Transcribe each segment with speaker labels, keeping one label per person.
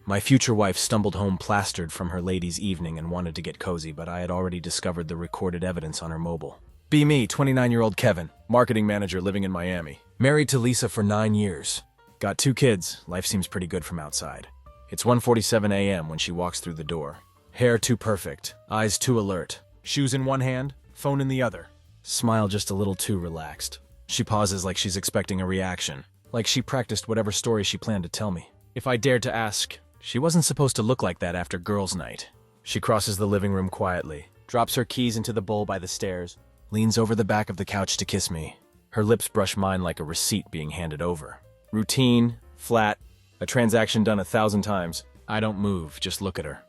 Speaker 1: My future wife stumbled home plastered from her ladies' evening and wanted to get cozy, but I had already discovered the recorded evidence on her mobile. Be me, 29-year-old Kevin, marketing manager living in Miami. Married to Lisa for 9 years. Got 2 kids, life seems pretty good from outside. It's 1:47 a.m. when she walks through the door. Hair too perfect, eyes too alert, shoes in one hand, phone in the other. Smile just a little too relaxed. She pauses like she's expecting a reaction, like she practiced whatever story she planned to tell me. If I dared to ask, she wasn't supposed to look like that after girls' night. She crosses the living room quietly, drops her keys into the bowl by the stairs, leans over the back of the couch to kiss me. Her lips brush mine like a receipt being handed over. Routine, flat, a transaction done 1,000 times. I don't move, just look at her.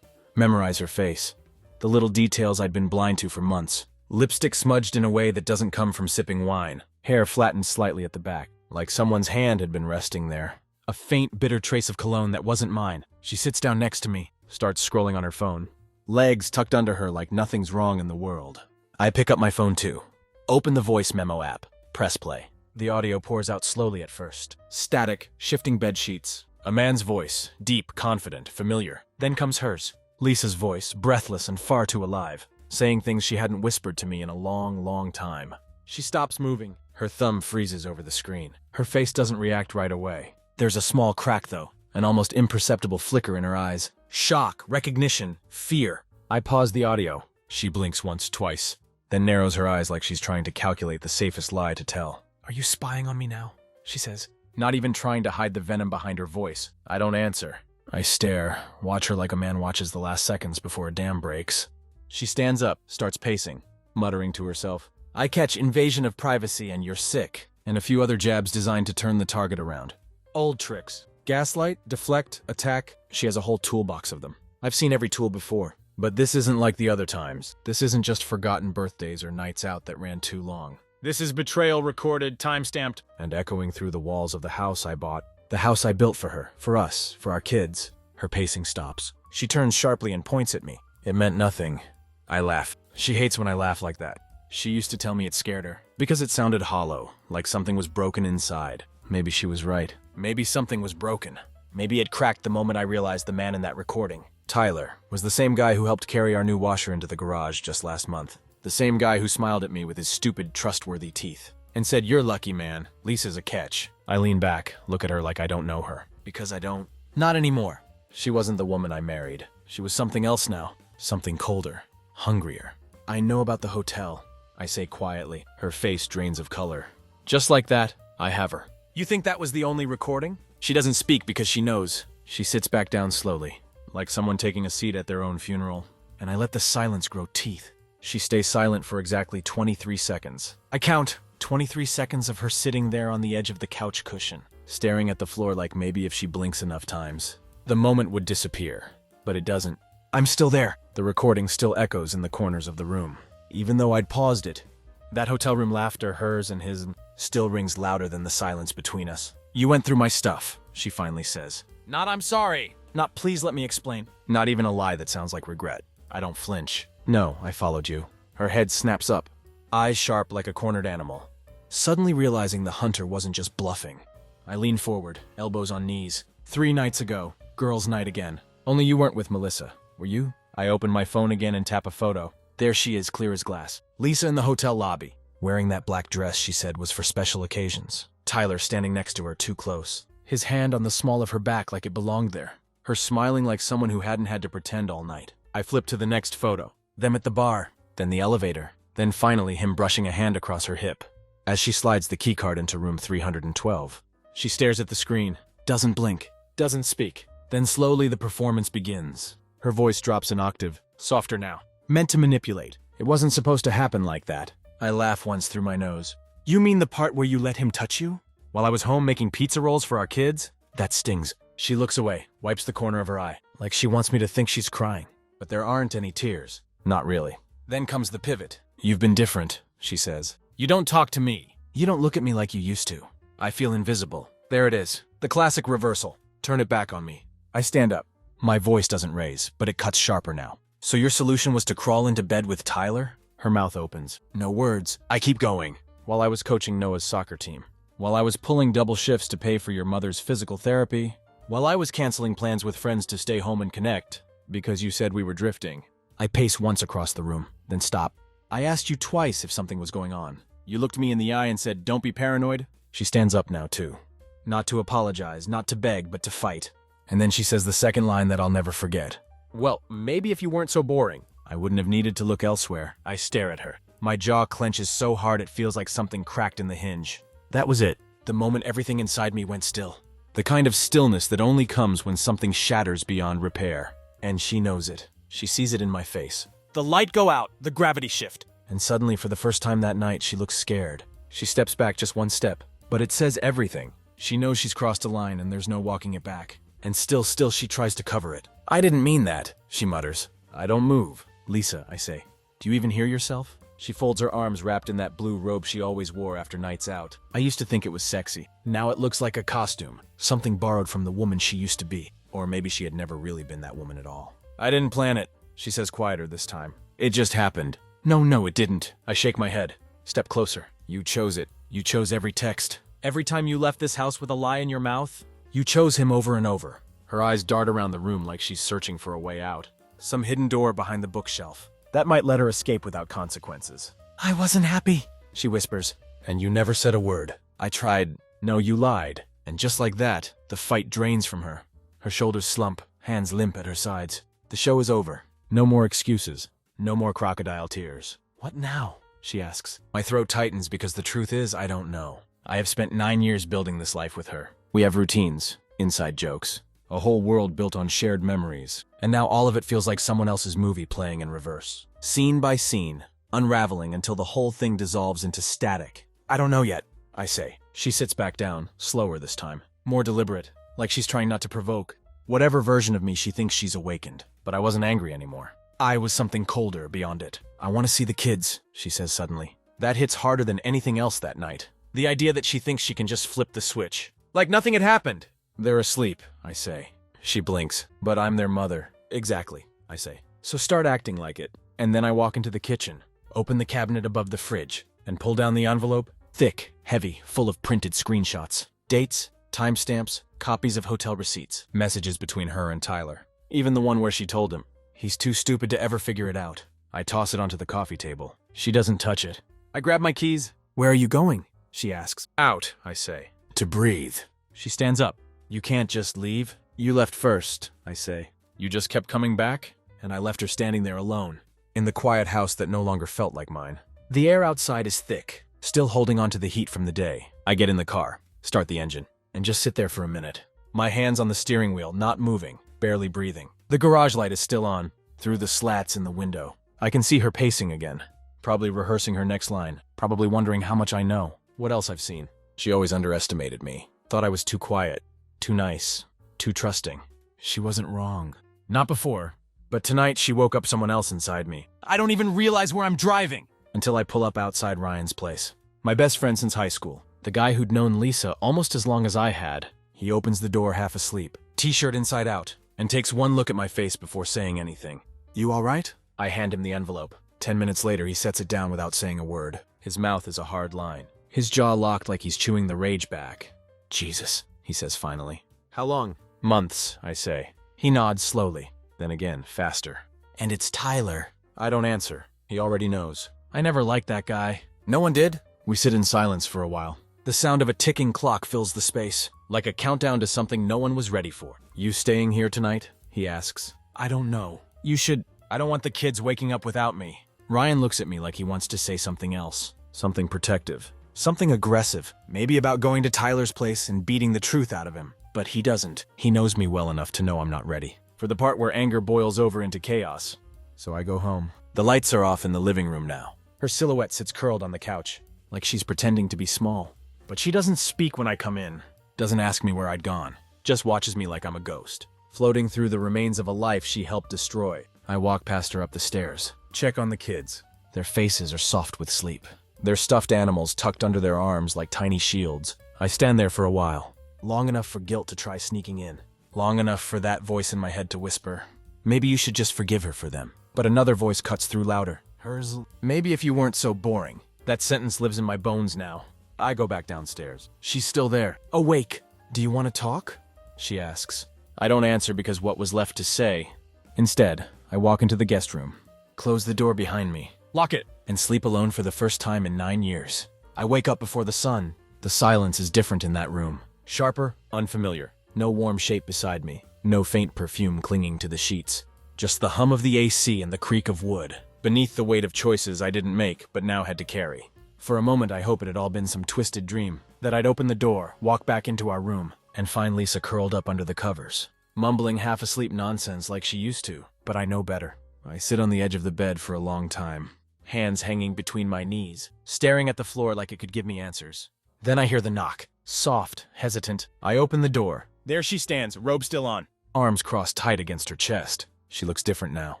Speaker 1: Memorize her face. The little details I'd been blind to for months. Lipstick smudged in a way that doesn't come from sipping wine. Hair flattened slightly at the back, like someone's hand had been resting there. A faint, bitter trace of cologne that wasn't mine. She sits down next to me, starts scrolling on her phone. Legs tucked under her like nothing's wrong in the world. I pick up my phone too. Open the voice memo app. Press play. The audio pours out slowly at first. Static, shifting bed sheets. A man's voice, deep, confident, familiar. Then comes hers. Lisa's voice, breathless and far too alive, saying things she hadn't whispered to me in a long, long time. She stops moving. Her thumb freezes over the screen. Her face doesn't react right away. There's a small crack though, an almost imperceptible flicker in her eyes. Shock, recognition, fear. I pause the audio. She blinks once, twice, then narrows her eyes like she's trying to calculate the safest lie to tell. "Are you spying on me now?" she says, not even trying to hide the venom behind her voice. I don't answer. I stare, watch her like a man watches the last seconds before a dam breaks. She stands up, starts pacing, muttering to herself. I catch invasion of privacy and you're sick, and a few other jabs designed to turn the target around. Old tricks. Gaslight, deflect, attack. She has a whole toolbox of them. I've seen every tool before, but this isn't like the other times. This isn't just forgotten birthdays or nights out that ran too long. This is betrayal recorded, time-stamped, and echoing through the walls of the house I bought. The house I built for her, for us, for our kids. Her pacing stops. She turns sharply and points at me. It meant nothing. I laugh. She hates when I laugh like that. She used to tell me it scared her, because it sounded hollow, like something was broken inside. Maybe she was right. Maybe something was broken. Maybe it cracked the moment I realized the man in that recording, Tyler, was the same guy who helped carry our new washer into the garage just last month. The same guy who smiled at me with his stupid, trustworthy teeth, and said, "You're lucky, man. Lisa's a catch." I lean back, look at her like I don't know her. Because I don't. Not anymore. She wasn't the woman I married. She was something else now. Something colder. Hungrier. I know about the hotel, I say quietly. Her face drains of color. Just like that, I have her. You think that was the only recording? She doesn't speak because she knows. She sits back down slowly, like someone taking a seat at their own funeral, and I let the silence grow teeth. She stays silent for exactly 23 seconds. I count. 23 seconds of her sitting there on the edge of the couch cushion, staring at the floor like maybe if she blinks enough times, the moment would disappear. But it doesn't. I'm still there. The recording still echoes in the corners of the room, even though I'd paused it. That hotel room laughter, hers and his, still rings louder than the silence between us. You went through my stuff, she finally says. Not "I'm sorry." Not "please let me explain." Not even a lie that sounds like regret. I don't flinch. No, I followed you. Her head snaps up, eyes sharp like a cornered animal. Suddenly realizing the hunter wasn't just bluffing. I lean forward, elbows on knees. 3 nights ago, girls' night again. Only you weren't with Melissa, were you? I open my phone again and tap a photo. There she is, clear as glass. Lisa in the hotel lobby, wearing that black dress she said was for special occasions. Tyler standing next to her, too close. His hand on the small of her back like it belonged there. Her smiling like someone who hadn't had to pretend all night. I flip to the next photo. Them at the bar, then the elevator, then finally him brushing a hand across her hip. As she slides the keycard into room 312. She stares at the screen, doesn't blink, doesn't speak. Then slowly the performance begins. Her voice drops an octave, softer now. Meant to manipulate. It wasn't supposed to happen like that. I laugh once through my nose. You mean the part where you let him touch you? While I was home making pizza rolls for our kids? That stings. She looks away, wipes the corner of her eye, like she wants me to think she's crying. But there aren't any tears. Not really. Then comes the pivot. You've been different, she says. You don't talk to me. You don't look at me like you used to. I feel invisible. There it is. The classic reversal. Turn it back on me. I stand up. My voice doesn't raise, but it cuts sharper now. So your solution was to crawl into bed with Tyler? Her mouth opens. No words. I keep going. While I was coaching Noah's soccer team. While I was pulling double shifts to pay for your mother's physical therapy. While I was canceling plans with friends to stay home and connect, because you said we were drifting, I pace once across the room, then stop. I asked you twice if something was going on. You looked me in the eye and said, "Don't be paranoid." She stands up now, too. Not to apologize, not to beg, but to fight. And then she says the second line that I'll never forget. "Well, maybe if you weren't so boring." I wouldn't have needed to look elsewhere. I stare at her. My jaw clenches so hard it feels like something cracked in the hinge. That was it. The moment everything inside me went still. The kind of stillness that only comes when something shatters beyond repair. And she knows it. She sees it in my face. The light go out, the gravity shift. And suddenly, for the first time that night, she looks scared. She steps back just one step. But it says everything. She knows she's crossed a line and there's no walking it back. And still she tries to cover it. "I didn't mean that," she mutters. I don't move. "Lisa," I say. "Do you even hear yourself?" She folds her arms wrapped in that blue robe she always wore after nights out. I used to think it was sexy. Now it looks like a costume. Something borrowed from the woman she used to be. Or maybe she had never really been that woman at all. "I didn't plan it," she says quieter this time. "It just happened." No, it didn't. I shake my head. Step closer. "You chose it. You chose every text. Every time you left this house with a lie in your mouth, you chose him over and over." Her eyes dart around the room like she's searching for a way out. Some hidden door behind the bookshelf. That might let her escape without consequences. "I wasn't happy," she whispers. "And you never said a word." I tried. "No, you lied." And just like that, the fight drains from her. Her shoulders slump, hands limp at her sides. The show is over. No more excuses. No more crocodile tears. "What now?" she asks. My throat tightens because the truth is I don't know. I have spent 9 years building this life with her. We have routines, inside jokes, a whole world built on shared memories. And now all of it feels like someone else's movie playing in reverse. Scene by scene, unraveling until the whole thing dissolves into static. "I don't know yet," I say. She sits back down, slower this time, more deliberate, like she's trying not to provoke. Whatever version of me she thinks she's awakened. But I wasn't angry anymore. I was something colder beyond it. "I want to see the kids," she says suddenly. That hits harder than anything else that night. The idea that she thinks she can just flip the switch. Like nothing had happened. "They're asleep," I say. She blinks. "But I'm their mother." "Exactly," I say. "So start acting like it." And then I walk into the kitchen, open the cabinet above the fridge, and pull down the envelope. Thick, heavy, full of printed screenshots. Dates, timestamps, copies of hotel receipts. Messages between her and Tyler. Even the one where she told him. He's too stupid to ever figure it out. I toss it onto the coffee table. She doesn't touch it. I grab my keys. "Where are you going?" she asks. "Out," I say. "To breathe." She stands up. "You can't just leave." "You left first," I say. "You just kept coming back?" And I left her standing there alone, in the quiet house that no longer felt like mine. The air outside is thick, still holding on to the heat from the day. I get in the car, start the engine, and just sit there for a minute. My hands on the steering wheel, not moving, barely breathing. The garage light is still on, through the slats in the window. I can see her pacing again, probably rehearsing her next line, probably wondering how much I know, what else I've seen. She always underestimated me, thought I was too quiet, too nice, too trusting. She wasn't wrong. Not before, but tonight she woke up someone else inside me. I don't even realize where I'm driving until I pull up outside Ryan's place. My best friend since high school, the guy who'd known Lisa almost as long as I had. He opens the door half asleep, t-shirt inside out, and takes one look at my face before saying anything. "You all right?" I hand him the envelope. 10 minutes later, he sets it down without saying a word. His mouth is a hard line. His jaw locked like he's chewing the rage back. "Jesus," he says finally. "How long?" "Months," I say. He nods slowly, then again, faster. "And it's Tyler." I don't answer. He already knows. I never liked that guy. No one did. We sit in silence for a while. The sound of a ticking clock fills the space, like a countdown to something no one was ready for. "You staying here tonight?" he asks. "I don't know. You should. I don't want the kids waking up without me." Ryan looks at me like he wants to say something else. Something protective. Something aggressive. Maybe about going to Tyler's place and beating the truth out of him. But he doesn't. He knows me well enough to know I'm not ready. For the part where anger boils over into chaos. So I go home. The lights are off in the living room now. Her silhouette sits curled on the couch, like she's pretending to be small. But she doesn't speak when I come in. Doesn't ask me where I'd gone. Just watches me like I'm a ghost. Floating through the remains of a life she helped destroy. I walk past her up the stairs. Check on the kids. Their faces are soft with sleep. Their stuffed animals tucked under their arms like tiny shields. I stand there for a while. Long enough for guilt to try sneaking in. Long enough for that voice in my head to whisper, "Maybe you should just forgive her for them." But another voice cuts through louder. Hers, "Maybe if you weren't so boring." That sentence lives in my bones now. I go back downstairs. She's still there, awake. "Do you want to talk?" she asks. I don't answer because what was left to say. Instead, I walk into the guest room, close the door behind me, lock it, and sleep alone for the first time in 9 years. I wake up before the sun. The silence is different in that room. Sharper, unfamiliar. No warm shape beside me. No faint perfume clinging to the sheets. Just the hum of the AC and the creak of wood, beneath the weight of choices I didn't make but now had to carry. For a moment I hope it had all been some twisted dream, that I'd open the door, walk back into our room, and find Lisa curled up under the covers, mumbling half-asleep nonsense like she used to, but I know better. I sit on the edge of the bed for a long time, hands hanging between my knees, staring at the floor like it could give me answers. Then I hear the knock, soft, hesitant. I open the door. There she stands, robe still on, arms crossed tight against her chest. She looks different now,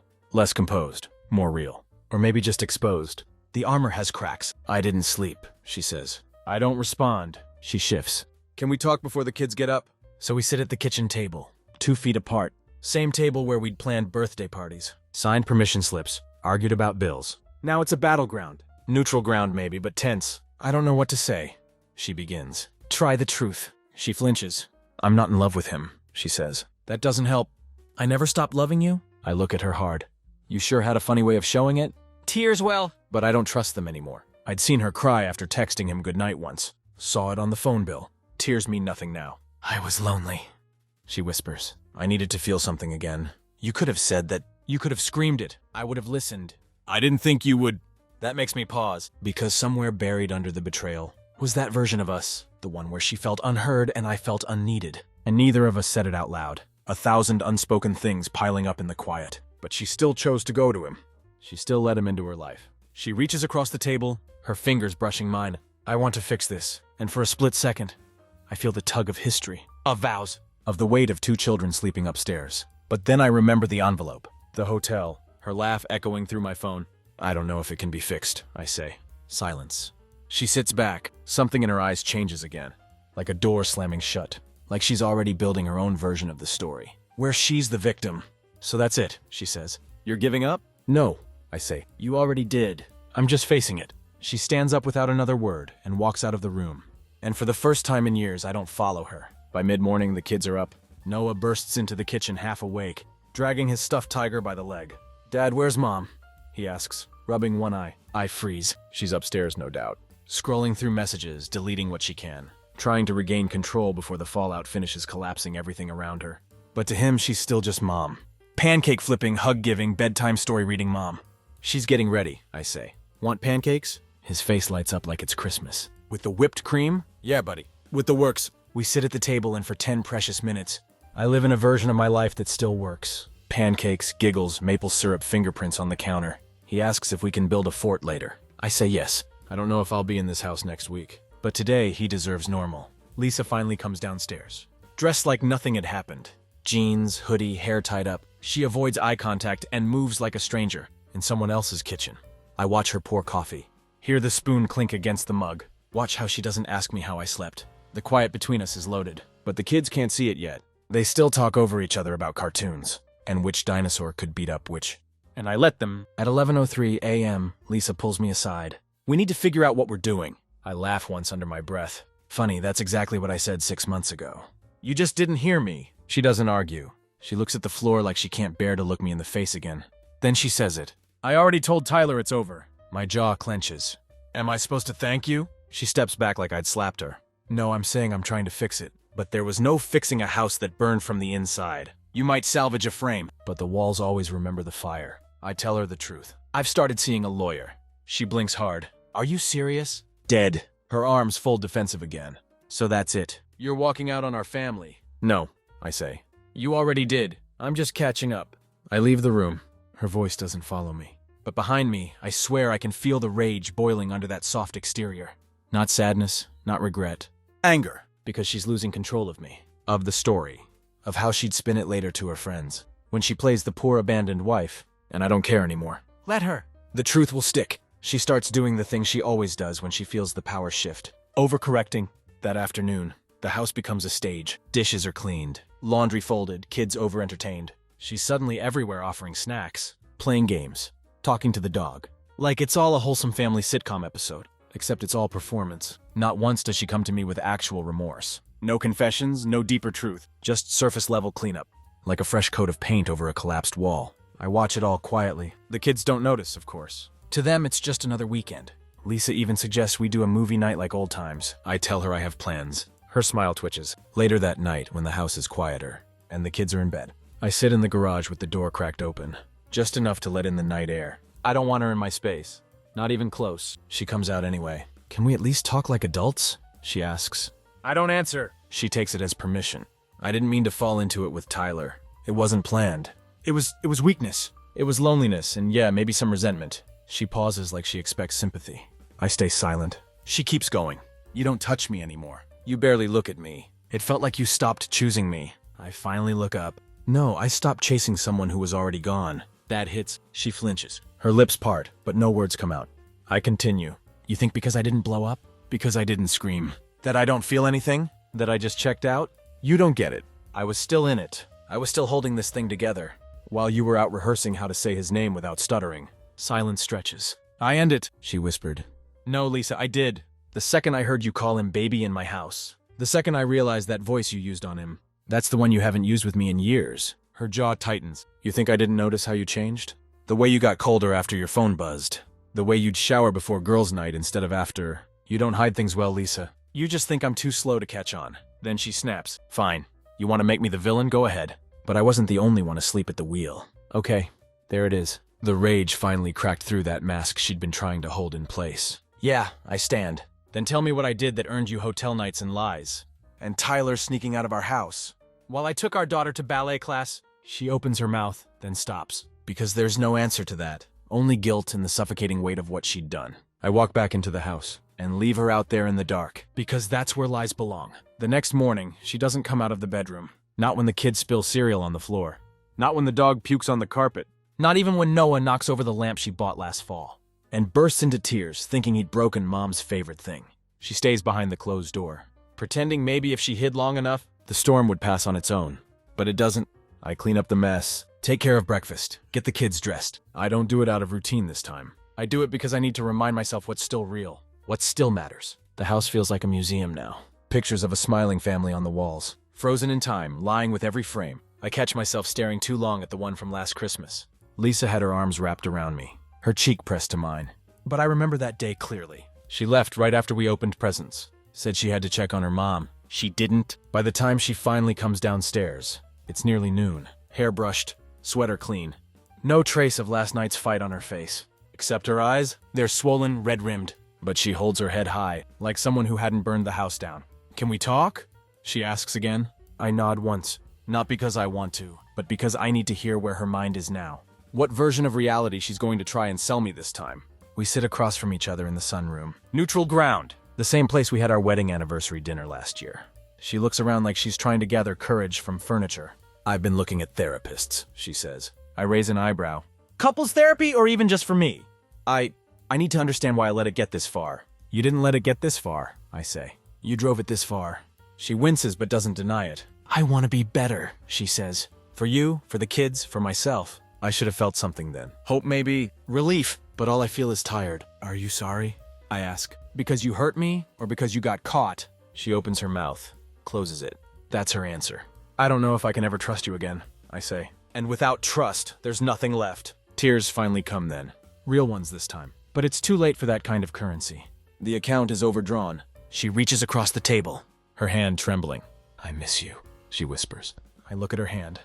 Speaker 1: less composed, more real, or maybe just exposed. The armor has cracks. I didn't sleep, she says. I don't respond. She shifts. Can we talk before the kids get up? So we sit at the kitchen table, 2 feet apart. Same table where we'd planned birthday parties. Signed permission slips, argued about bills. Now it's a battleground. Neutral ground maybe, but tense. I don't know what to say. She begins. Try the truth. She flinches. I'm not in love with him, she says. That doesn't help. I never stopped loving you? I look at her hard. You sure had a funny way of showing it? Tears, well. But I don't trust them anymore. I'd seen her cry after texting him goodnight once. Saw it on the phone bill. Tears mean nothing now. I was lonely, she whispers. I needed to feel something again. You could have said that. You could have screamed it. I would have listened. I didn't think you would. That makes me pause, because somewhere buried under the betrayal was that version of us, the one where she felt unheard and I felt unneeded. And neither of us said it out loud. 1,000 unspoken things piling up in the quiet. But she still chose to go to him. She still let him into her life. She reaches across the table, her fingers brushing mine. I want to fix this, and for a split second, I feel the tug of history, of vows, of the weight of 2 children sleeping upstairs. But then I remember the envelope, the hotel, her laugh echoing through my phone. I don't know if it can be fixed, I say. Silence. She sits back. Something in her eyes changes again, like a door slamming shut, like she's already building her own version of the story, where she's the victim. So that's it, she says. You're giving up? No, I say. You already did. I'm just facing it. She stands up without another word and walks out of the room. And for the first time in years, I don't follow her. By mid-morning, the kids are up. Noah bursts into the kitchen half awake, dragging his stuffed tiger by the leg. Dad, where's Mom? He asks, rubbing one eye. I freeze. She's upstairs, no doubt. Scrolling through messages, deleting what she can, trying to regain control before the fallout finishes collapsing everything around her. But to him, she's still just Mom. Pancake flipping, hug giving, bedtime story reading Mom. She's getting ready, I say. Want pancakes? His face lights up like it's Christmas. With the whipped cream? Yeah, buddy. With the works. We sit at the table and for 10 precious minutes, I live in a version of my life that still works. Pancakes, giggles, maple syrup fingerprints on the counter. He asks if we can build a fort later. I say yes. I don't know if I'll be in this house next week. But today, he deserves normal. Lisa finally comes downstairs, dressed like nothing had happened. Jeans, hoodie, hair tied up. She avoids eye contact and moves like a stranger in someone else's kitchen. I watch her pour coffee, hear the spoon clink against the mug. Watch how she doesn't ask me how I slept. The quiet between us is loaded, but the kids can't see it yet. They still talk over each other about cartoons, and which dinosaur could beat up which. And I let them. At 11:03 a.m., Lisa pulls me aside. We need to figure out what we're doing. I laugh once under my breath. Funny, that's exactly what I said 6 months ago. You just didn't hear me. She doesn't argue. She looks at the floor like she can't bear to look me in the face again. Then she says it. I already told Tyler it's over. My jaw clenches. Am I supposed to thank you? She steps back like I'd slapped her. No, I'm saying I'm trying to fix it. But there was no fixing a house that burned from the inside. You might salvage a frame, but the walls always remember the fire. I tell her the truth. I've started seeing a lawyer. She blinks hard. Are you serious? Dead. Her arms full defensive again. So that's it. You're walking out on our family. No, I say. You already did. I'm just catching up. I leave the room. Her voice doesn't follow me. But behind me, I swear I can feel the rage boiling under that soft exterior. Not sadness, not regret. Anger, because she's losing control of me. Of the story. Of how she'd spin it later to her friends. When she plays the poor abandoned wife. And I don't care anymore. Let her. The truth will stick. She starts doing the thing she always does when she feels the power shift. Overcorrecting. That afternoon, the house becomes a stage. Dishes are cleaned. Laundry folded. Kids over-entertained. She's suddenly everywhere offering snacks. Playing games. Talking to the dog. Like it's all a wholesome family sitcom episode. Except it's all performance. Not once does she come to me with actual remorse. No confessions, no deeper truth. Just surface-level cleanup. Like a fresh coat of paint over a collapsed wall. I watch it all quietly. The kids don't notice, of course. To them, it's just another weekend. Lisa even suggests we do a movie night like old times. I tell her I have plans. Her smile twitches. Later that night, when the house is quieter, and the kids are in bed, I sit in the garage with the door cracked open. Just enough to let in the night air. I don't want her in my space. Not even close. She comes out anyway. Can we at least talk like adults? She asks. I don't answer. She takes it as permission. I didn't mean to fall into it with Tyler. It wasn't planned. It was weakness. It was loneliness and yeah, maybe some resentment. She pauses like she expects sympathy. I stay silent. She keeps going. You don't touch me anymore. You barely look at me. It felt like you stopped choosing me. I finally look up. No, I stopped chasing someone who was already gone. That hits. She flinches. Her lips part, but no words come out. I continue. You think because I didn't blow up? Because I didn't scream? That I don't feel anything? That I just checked out? You don't get it. I was still in it. I was still holding this thing together. While you were out rehearsing how to say his name without stuttering. Silence stretches. I end it, she whispered. No, Lisa, I did. The second I heard you call him baby in my house. The second I realized that voice you used on him. That's the one you haven't used with me in years. Her jaw tightens. You think I didn't notice how you changed? The way you got colder after your phone buzzed. The way you'd shower before girls' night instead of after. You don't hide things well, Lisa. You just think I'm too slow to catch on. Then she snaps. Fine. You want to make me the villain? Go ahead. But I wasn't the only one asleep at the wheel. Okay, there it is. The rage finally cracked through that mask she'd been trying to hold in place. Yeah, I stand. Then tell me what I did that earned you hotel nights and lies. And Tyler sneaking out of our house. While I took our daughter to ballet class, she opens her mouth, then stops. Because there's no answer to that. Only guilt and the suffocating weight of what she'd done. I walk back into the house and leave her out there in the dark. Because that's where lies belong. The next morning, she doesn't come out of the bedroom. Not when the kids spill cereal on the floor. Not when the dog pukes on the carpet. Not even when Noah knocks over the lamp she bought last fall. And bursts into tears, thinking he'd broken Mom's favorite thing. She stays behind the closed door, pretending maybe if she hid long enough, the storm would pass on its own. But it doesn't. I clean up the mess, take care of breakfast, get the kids dressed. I don't do it out of routine this time. I do it because I need to remind myself what's still real, what still matters. The house feels like a museum now. Pictures of a smiling family on the walls. Frozen in time, lying with every frame. I catch myself staring too long at the one from last Christmas. Lisa had her arms wrapped around me, her cheek pressed to mine. But I remember that day clearly. She left right after we opened presents. Said she had to check on her mom. She didn't. By the time she finally comes downstairs, it's nearly noon. Hair brushed, sweater clean. No trace of last night's fight on her face. Except her eyes, they're swollen, red-rimmed. But she holds her head high, like someone who hadn't burned the house down. Can we talk? She asks again. I nod once. Not because I want to, but because I need to hear where her mind is now. What version of reality she's going to try and sell me this time. We sit across from each other in the sunroom. Neutral ground. The same place we had our wedding anniversary dinner last year. She looks around like she's trying to gather courage from furniture. I've been looking at therapists, she says. I raise an eyebrow. Couples therapy or even just for me? I need to understand why I let it get this far. You didn't let it get this far, I say. You drove it this far. She winces but doesn't deny it. I want to be better, she says. For you, for the kids, for myself. I should have felt something then. Hope maybe. Relief. But all I feel is tired. Are you sorry? I ask. Because you hurt me or because you got caught? She opens her mouth, closes it. That's her answer. I don't know if I can ever trust you again, I say. And without trust, there's nothing left. Tears finally come then. Real ones this time. But it's too late for that kind of currency. The account is overdrawn. She reaches across the table, her hand trembling. I miss you, she whispers. I look at her hand,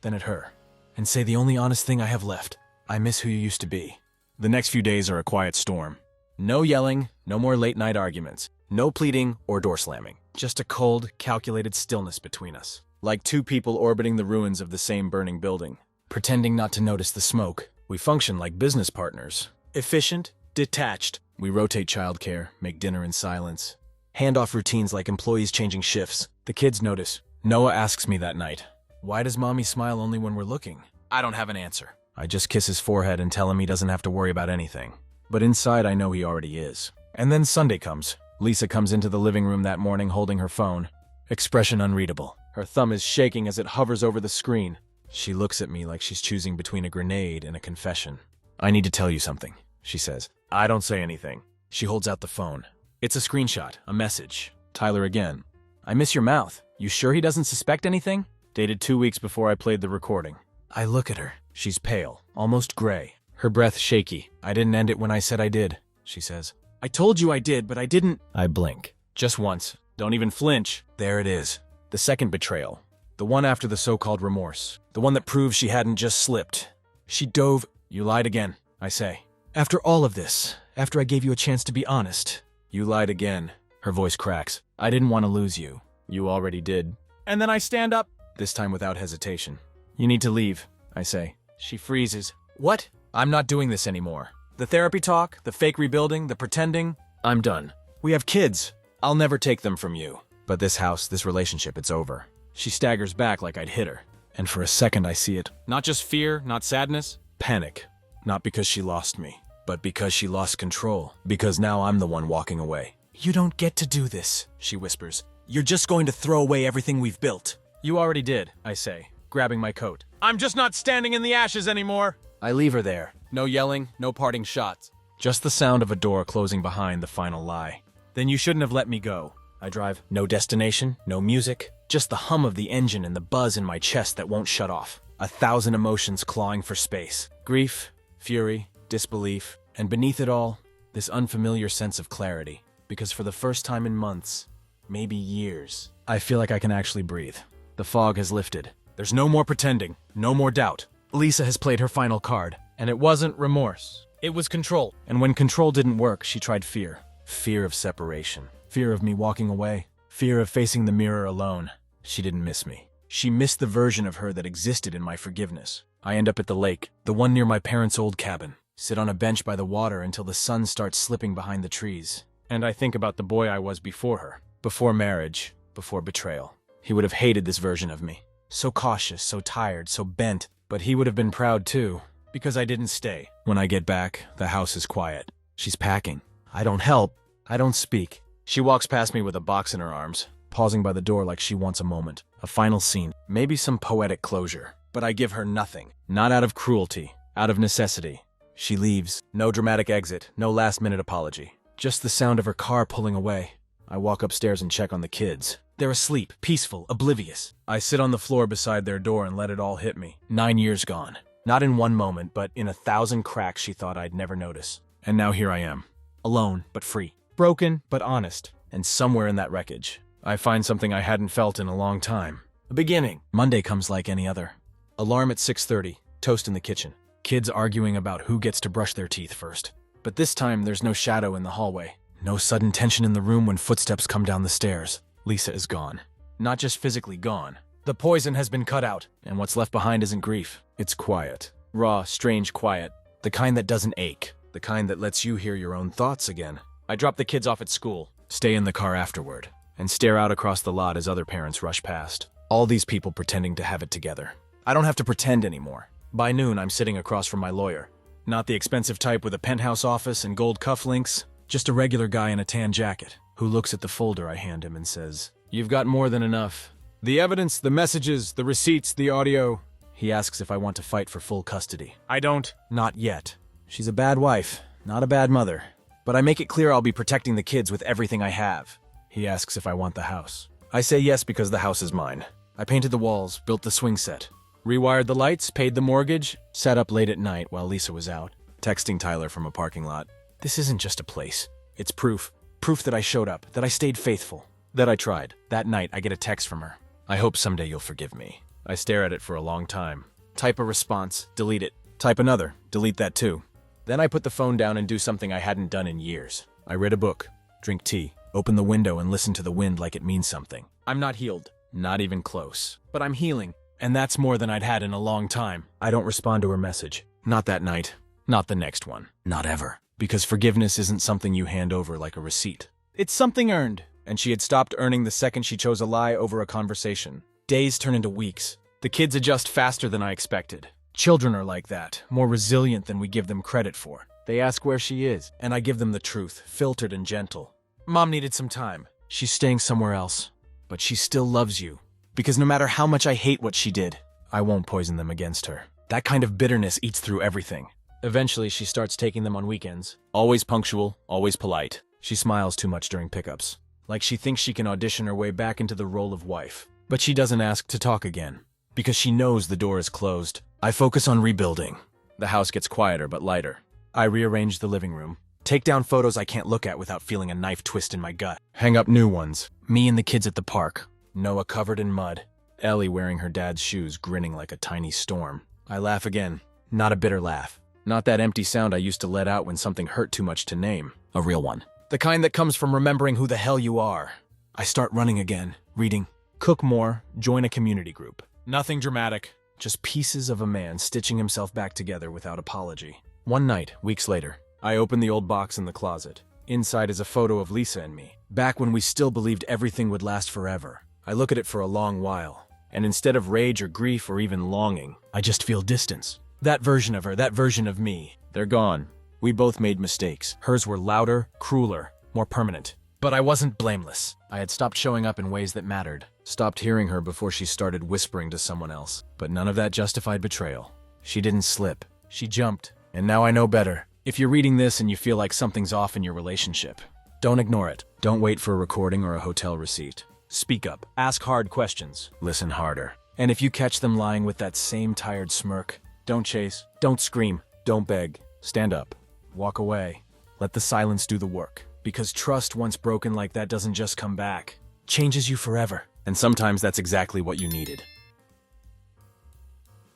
Speaker 1: then at her, and say the only honest thing I have left. I miss who you used to be. The next few days are a quiet storm. No yelling, no more late-night arguments, no pleading or door slamming. Just a cold, calculated stillness between us. Like two people orbiting the ruins of the same burning building. Pretending not to notice the smoke. We function like business partners. Efficient, detached. We rotate childcare, make dinner in silence. Hand off routines like employees changing shifts. The kids notice. Noah asks me that night, why does mommy smile only when we're looking? I don't have an answer. I just kiss his forehead and tell him he doesn't have to worry about anything. But inside I know he already is. And then Sunday comes. Lisa comes into the living room that morning holding her phone. Expression unreadable. Her thumb is shaking as it hovers over the screen. She looks at me like she's choosing between a grenade and a confession. I need to tell you something, she says. I don't say anything. She holds out the phone. It's a screenshot, a message. Tyler again. I miss your mouth. You sure he doesn't suspect anything? Dated 2 weeks before I played the recording. I look at her. She's pale, almost gray. Her breath shaky. I didn't end it when I said I did, she says. I told you I did, but I didn't. I blink. Just once. Don't even flinch. There it is. The second betrayal. The one after the so-called remorse. The one that proves she hadn't just slipped. She dove. You lied again, I say. After all of this, after I gave you a chance to be honest. You lied again. Her voice cracks. I didn't want to lose you. You already did. And then I stand up. This time without hesitation. You need to leave, I say. She freezes. What? I'm not doing this anymore. The therapy talk, the fake rebuilding, the pretending. I'm done. We have kids. I'll never take them from you. But this house, this relationship, it's over. She staggers back like I'd hit her. And for a second I see it. Not just fear, not sadness. Panic. Not because she lost me, but because she lost control. Because now I'm the one walking away. You don't get to do this, she whispers. You're just going to throw away everything we've built. You already did, I say, grabbing my coat. I'm just not standing in the ashes anymore. I leave her there. No yelling, no parting shots. Just the sound of a door closing behind the final lie. Then you shouldn't have let me go. I drive. No destination, no music. Just the hum of the engine and the buzz in my chest that won't shut off. 1,000 emotions clawing for space. Grief, fury, disbelief, and beneath it all, this unfamiliar sense of clarity. Because for the first time in months, maybe years, I feel like I can actually breathe. The fog has lifted. There's no more pretending, no more doubt. Lisa has played her final card, and it wasn't remorse. It was control. And when control didn't work, she tried fear. Fear of separation. Fear of me walking away. Fear of facing the mirror alone. She didn't miss me. She missed the version of her that existed in my forgiveness. I end up at the lake, the one near my parents' old cabin. Sit on a bench by the water until the sun starts slipping behind the trees. And I think about the boy I was before her. Before marriage. Before betrayal. He would have hated this version of me. So cautious, so tired, so bent. But he would have been proud too. Because I didn't stay. When I get back, the house is quiet. She's packing. I don't help. I don't speak. She walks past me with a box in her arms, pausing by the door like she wants a moment. A final scene. Maybe some poetic closure. But I give her nothing. Not out of cruelty. Out of necessity. She leaves. No dramatic exit. No last-minute apology. Just the sound of her car pulling away. I walk upstairs and check on the kids. They're asleep, peaceful, oblivious. I sit on the floor beside their door and let it all hit me. 9 years gone. Not in one moment, but in 1,000 cracks she thought I'd never notice. And now here I am. Alone, but free. Broken, but honest. And somewhere in that wreckage, I find something I hadn't felt in a long time. A beginning. Monday comes like any other. Alarm at 6:30. Toast in the kitchen. Kids arguing about who gets to brush their teeth first. But this time, there's no shadow in the hallway. No sudden tension in the room when footsteps come down the stairs. Lisa is gone. Not just physically gone. The poison has been cut out, and what's left behind isn't grief. It's quiet. Raw, strange quiet. The kind that doesn't ache. The kind that lets you hear your own thoughts again. I drop the kids off at school, stay in the car afterward, and stare out across the lot as other parents rush past. All these people pretending to have it together. I don't have to pretend anymore. By noon, I'm sitting across from my lawyer. Not the expensive type with a penthouse office and gold cufflinks, just a regular guy in a tan jacket, who looks at the folder I hand him and says, "You've got more than enough. The evidence, the messages, the receipts, the audio." He asks if I want to fight for full custody. I don't. Not yet. She's a bad wife, not a bad mother. But I make it clear I'll be protecting the kids with everything I have. He asks if I want the house. I say yes because the house is mine. I painted the walls, built the swing set, rewired the lights, paid the mortgage, sat up late at night while Lisa was out, texting Tyler from a parking lot. This isn't just a place. It's proof. Proof that I showed up, that I stayed faithful, that I tried. That night, I get a text from her. "I hope someday you'll forgive me." I stare at it for a long time. Type a response, delete it. Type another, delete that too. Then I put the phone down and do something I hadn't done in years. I read a book, drink tea, open the window and listen to the wind like it means something. I'm not healed, not even close, but I'm healing, and that's more than I'd had in a long time. I don't respond to her message. Not that night, not the next one, not ever. Because forgiveness isn't something you hand over like a receipt. It's something earned, and she had stopped earning the second she chose a lie over a conversation. Days turn into weeks. The kids adjust faster than I expected. Children are like that, more resilient than we give them credit for. They ask where she is, and I give them the truth, filtered and gentle. Mom needed some time. She's staying somewhere else. But she still loves you. Because no matter how much I hate what she did, I won't poison them against her. That kind of bitterness eats through everything. Eventually, she starts taking them on weekends. Always punctual, always polite. She smiles too much during pickups. like she thinks she can audition her way back into the role of wife. But she doesn't ask to talk again, because she knows the door is closed. I focus on rebuilding. The house gets quieter but lighter. I rearrange the living room, take down photos I can't look at without feeling a knife twist in my gut. Hang up new ones. Me and the kids at the park. Noah covered in mud. Ellie wearing her dad's shoes, grinning like a tiny storm. I laugh again. Not a bitter laugh. Not that empty sound I used to let out when something hurt too much to name. A real one. The kind that comes from remembering who the hell you are. I start running again, reading. Cook more, join a community group. Nothing dramatic. Just pieces of a man stitching himself back together without apology. One night, weeks later, I open the old box in the closet. Inside is a photo of Lisa and me, back when we still believed everything would last forever. I look at it for a long while, and instead of rage or grief or even longing, I just feel distance. That version of her, that version of me, they're gone. We both made mistakes. Hers were louder, crueler, more permanent. But I wasn't blameless. I had stopped showing up in ways that mattered. Stopped hearing her before she started whispering to someone else. But none of that justified betrayal. She didn't slip. She jumped. And now I know better. If you're reading this and you feel like something's off in your relationship, don't ignore it. Don't wait for a recording or a hotel receipt. Speak up. Ask hard questions. Listen harder. And if you catch them lying with that same tired smirk, don't chase. Don't scream. Don't beg. Stand up. Walk away. Let the silence do the work. Because trust once broken like that doesn't just come back. Changes you forever. And sometimes that's exactly what you needed.